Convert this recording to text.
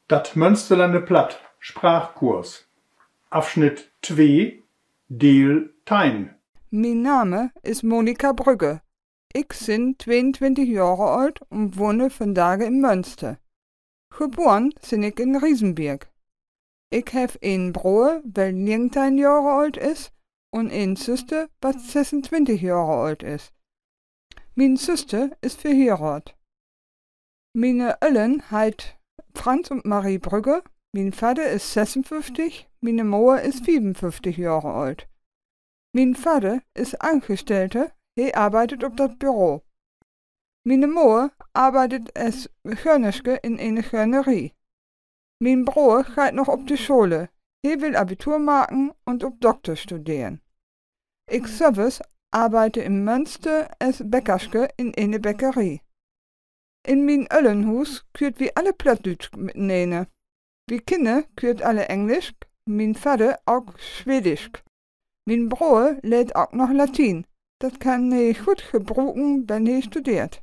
Dat Münsterlande Platt Sprachkurs Abschnitt 2 Deel 10. Mijn Name is Monika Brugge. Ik ben 22 jaar oud en wohne vandaag in Münster. Geboren ben ik in Riesenberg. Ik heb een broer wel 19 jaar oud is en een zuster wat 26 jaar oud is. Mijn zuster is verheiratet. Meine Eltern heet Franz und Marie Brugge. Mein Vater ist 56, meine Mutter ist 55 Jahre alt. Mein Vater ist Angestellter, er arbeitet op dat Büro. Meine Mutter arbeitet als Hörnerske in eine Hörnerie. Mein Bruder gaat noch op de Schule, er will Abitur machen und op Doktor studieren. Ich selbst arbeite in Münster als Bäckerske in eine Bäckerie. In mijn Ellenhuis kuurt wie alle Plattdeutsch miteinander. Wie Kinder kuurt alle Englisch, mijn Vater auch Schwedisch. Mijn broer leert auch noch Latin. Dat kan hij goed gebruiken, wenn hij studeert.